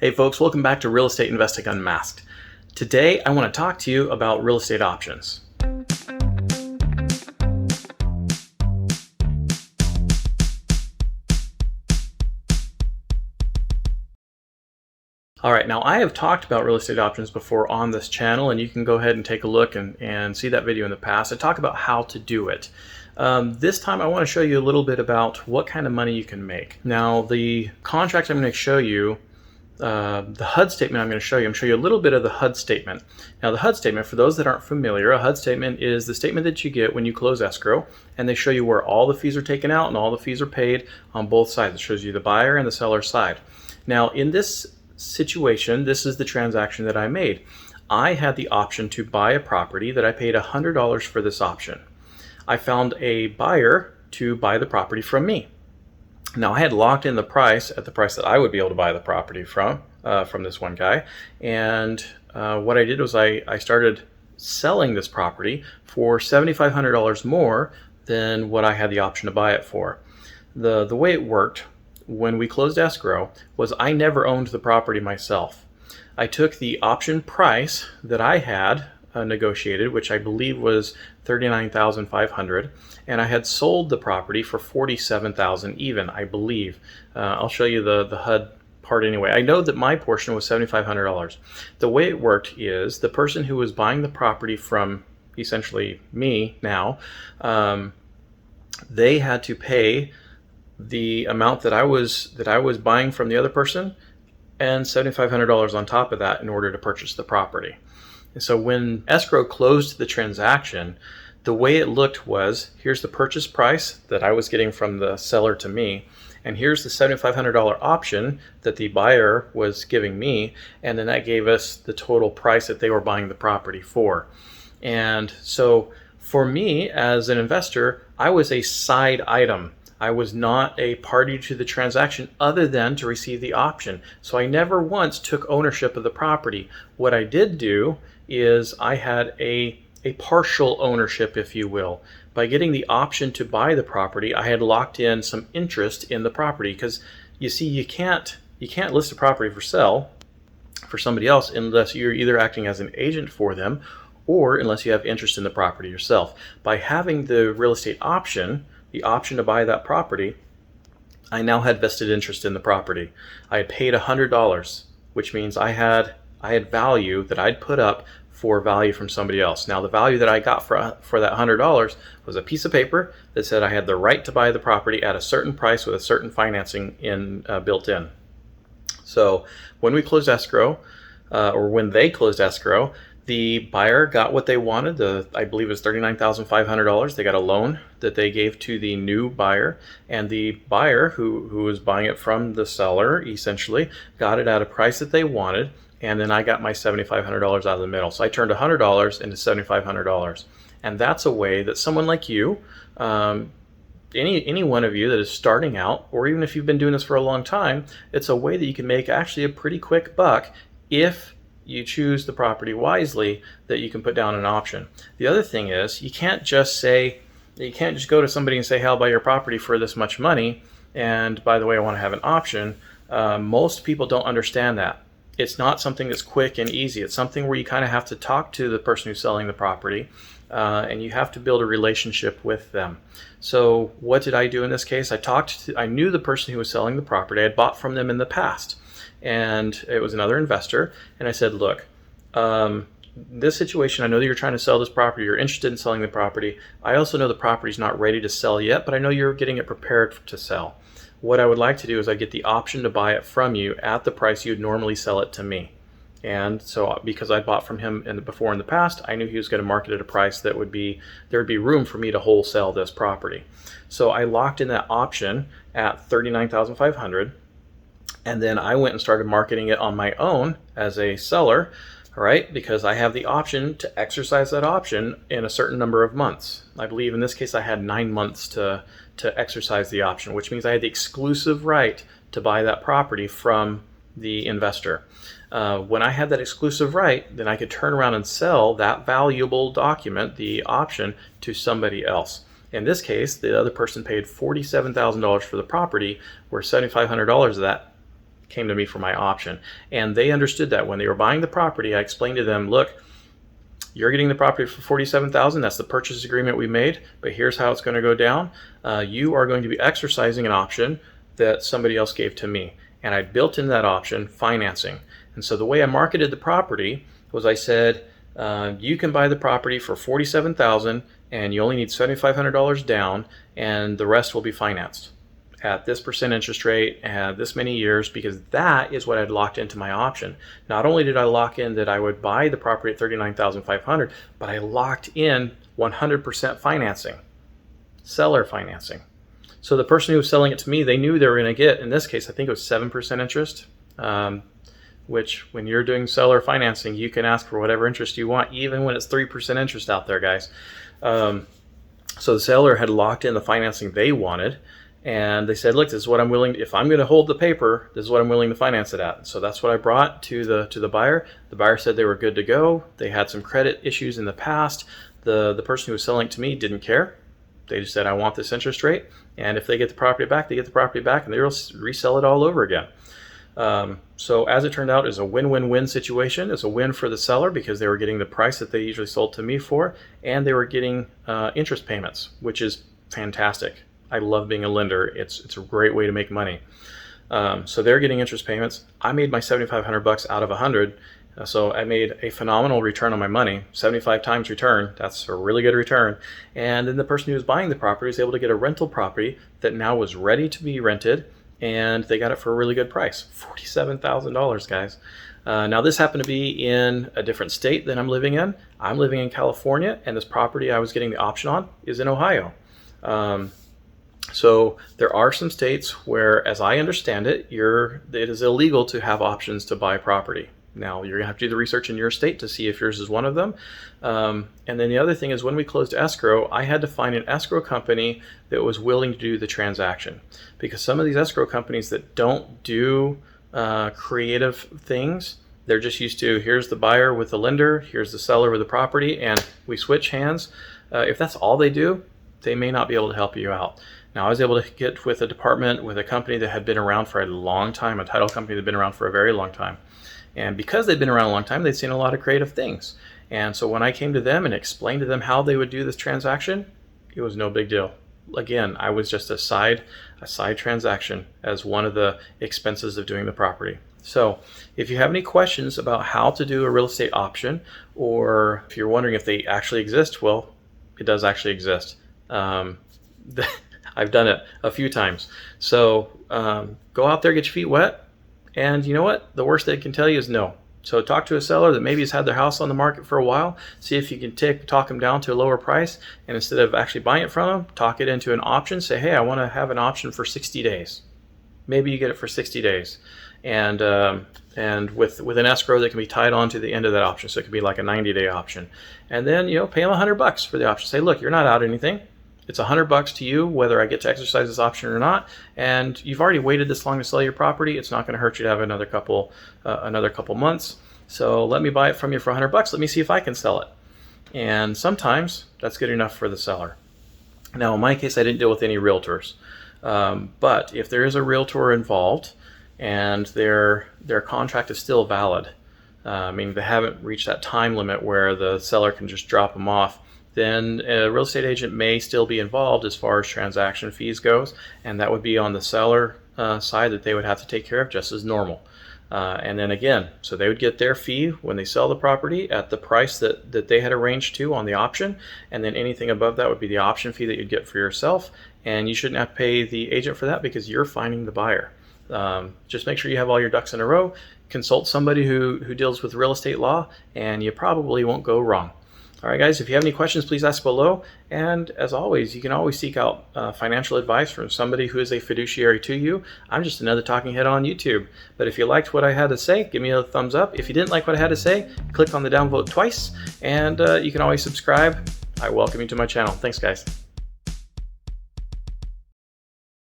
Hey folks, welcome back to Real Estate Investing Unmasked. Today I want to talk to you about real estate options. All right, now I have talked about real estate options before on this channel, and you can go ahead and take a look and see that video in the past. I talk about how to do it. This time I want to show you a little bit about what kind of money you can make. Now the contract I'm going to show you, the HUD statement I'm going to show you a a little bit of the HUD statement. Now the HUD statement, for those that aren't familiar, a HUD statement is the statement that you get when you close escrow, and they show you where all the fees are taken out and all the fees are paid on both sides. It shows you the buyer and the seller side. Now in this situation, this is the transaction that I made. I had the option to buy a property that I paid $100 for this option. I found a buyer to buy the property from me. Now I had locked in the price at the price that I would be able to buy the property from this one guy, and what I did was I started selling this property for $7,500 more than what I had the option to buy it for. The way it worked when we closed escrow was I never owned the property myself. I took the option price that I had negotiated, which I believe was $39,500, and I had sold the property for $47,000 even, I believe. I'll show you the HUD part anyway. I know that my portion was $7,500. The way it worked is the person who was buying the property from essentially me now, they had to pay the amount that I was buying from the other person and $7,500 on top of that in order to purchase the property. And so when escrow closed the transaction, the way it looked was, here's the purchase price that I was getting from the seller to me, and here's the $7,500 option that the buyer was giving me, and then that gave us the total price that they were buying the property for. And so for me as an investor, I was a side item. I was not a party to the transaction other than to receive the option. So I never once took ownership of the property. What I did do is I had a partial ownership, if you will. By getting the option to buy the property, I had locked in some interest in the property, because you see, you can't list a property for sale for somebody else unless you're either acting as an agent for them or unless you have interest in the property yourself. By having the real estate option, the option to buy that property, I now had vested interest in the property. I had paid $100, which means I had value that I'd put up for value from somebody else. Now the value that I got for that $100 was a piece of paper that said I had the right to buy the property at a certain price with a certain financing built in. So when we closed escrow, or when they closed escrow, the buyer got what they wanted. I believe it was $39,500. They got a loan that they gave to the new buyer, and the buyer who was buying it from the seller essentially got it at a price that they wanted, and then I got my $7,500 out of the middle. So I turned $100 into $7,500, and that's a way that someone like you, any one of you that is starting out, or even if you've been doing this for a long time, it's a way that you can make actually a pretty quick buck if you choose the property wisely, that you can put down an option. The other thing is, you can't just go to somebody and say, hey, I'll buy your property for this much money, and by the way, I want to have an option. Most people don't understand that. It's not something that's quick and easy. It's something where you kind of have to talk to the person who's selling the property, and you have to build a relationship with them. So what did I do in this case? I knew the person who was selling the property. I had bought from them in the past, and it was another investor, and I said, look, this situation, I know that you're trying to sell this property, you're interested in selling the property. I also know the property's not ready to sell yet, but I know you're getting it prepared to sell. What I would like to do is I get the option to buy it from you at the price you'd normally sell it to me. And so because I bought from him before in the past, I knew he was going to market at a price that there would be room for me to wholesale this property. So I locked in that option at $39,500. And then I went and started marketing it on my own as a seller, right? Because I have the option to exercise that option in a certain number of months. I believe in this case I had 9 months to exercise the option, which means I had the exclusive right to buy that property from the investor. When I had that exclusive right, then I could turn around and sell that valuable document, the option, to somebody else. In this case, the other person paid $47,000 for the property, where $7,500 of that came to me for my option. And they understood that when they were buying the property. I explained to them, look, you're getting the property for $47,000. That's the purchase agreement we made, but here's how it's going to go down. You are going to be exercising an option that somebody else gave to me. And I built in that option financing. And so the way I marketed the property was I said, you can buy the property for $47,000 and you only need $7,500 down, and the rest will be financed at this percent interest rate and this many years, because that is what I'd locked into my option. Not only did I lock in that I would buy the property at $39,500, but I locked in 100% financing, seller financing. So the person who was selling it to me, they knew they were going to get, in this case, I think it was 7% interest, which when you're doing seller financing, you can ask for whatever interest you want, even when it's 3% interest out there, guys. So the seller had locked in the financing they wanted, and they said, look, this is what I'm willing, if I'm going to hold the paper, this is what I'm willing to finance it at. So that's what I brought to the buyer. The buyer said they were good to go. They had some credit issues in the past. The person who was selling it to me didn't care. They just said, I want this interest rate. And if they get the property back, they get the property back, and they'll resell it all over again. So as it turned out, it's a win-win-win situation. It's a win for the seller because they were getting the price that they usually sold to me for, and they were getting interest payments, which is fantastic. I love being a lender. It's a great way to make money. So they're getting interest payments. I made my $7,500 out of 100. So I made a phenomenal return on my money, 75 times return. That's a really good return. And then the person who was buying the property was able to get a rental property that now was ready to be rented, and they got it for a really good price, $47,000, guys. Now this happened to be in a different state than I'm living in. I'm living in California, and this property I was getting the option on is in Ohio. So there are some states where, as I understand it, it is illegal to have options to buy property. Now, you're going to have to do the research in your state to see if yours is one of them. And then the other thing is, when we closed escrow, I had to find an escrow company that was willing to do the transaction. Because some of these escrow companies that don't do creative things, they're just used to, here's the buyer with the lender, here's the seller with the property, and we switch hands. If that's all they do, they may not be able to help you out. Now, I was able to get with a department, with a company that had been around for a long time, a title company that had been around for a very long time. And because they'd been around a long time, they'd seen a lot of creative things. And so when I came to them and explained to them how they would do this transaction, it was no big deal. Again, I was just a side transaction as one of the expenses of doing the property. So if you have any questions about how to do a real estate option, or if you're wondering if they actually exist, well, it does actually exist. I've done it a few times. So go out there, get your feet wet. And you know what? The worst they can tell you is no. So talk to a seller that maybe has had their house on the market for a while. See if you can talk them down to a lower price. And instead of actually buying it from them, talk it into an option. Say, hey, I want to have an option for 60 days. Maybe you get it for 60 days. And with an escrow that can be tied on to the end of that option. So it could be like a 90-day option. And then, pay them $100 for the option. Say, look, you're not out anything. It's $100 to you, whether I get to exercise this option or not. And you've already waited this long to sell your property. It's not going to hurt you to have another couple months. So let me buy it from you for $100. Let me see if I can sell it. And sometimes that's good enough for the seller. Now, in my case, I didn't deal with any realtors. But if there is a realtor involved and their contract is still valid, meaning they haven't reached that time limit where the seller can just drop them off, then a real estate agent may still be involved as far as transaction fees goes, and that would be on the seller side that they would have to take care of just as normal. And then again, so they would get their fee when they sell the property at the price that they had arranged to on the option, and then anything above that would be the option fee that you'd get for yourself, and you shouldn't have to pay the agent for that because you're finding the buyer. Just make sure you have all your ducks in a row, consult somebody who deals with real estate law, and you probably won't go wrong. All right, guys, if you have any questions, please ask below. And as always, you can always seek out financial advice from somebody who is a fiduciary to you. I'm just another talking head on YouTube. But if you liked what I had to say, give me a thumbs up. If you didn't like what I had to say, click on the downvote twice. And you can always subscribe. I welcome you to my channel. Thanks, guys.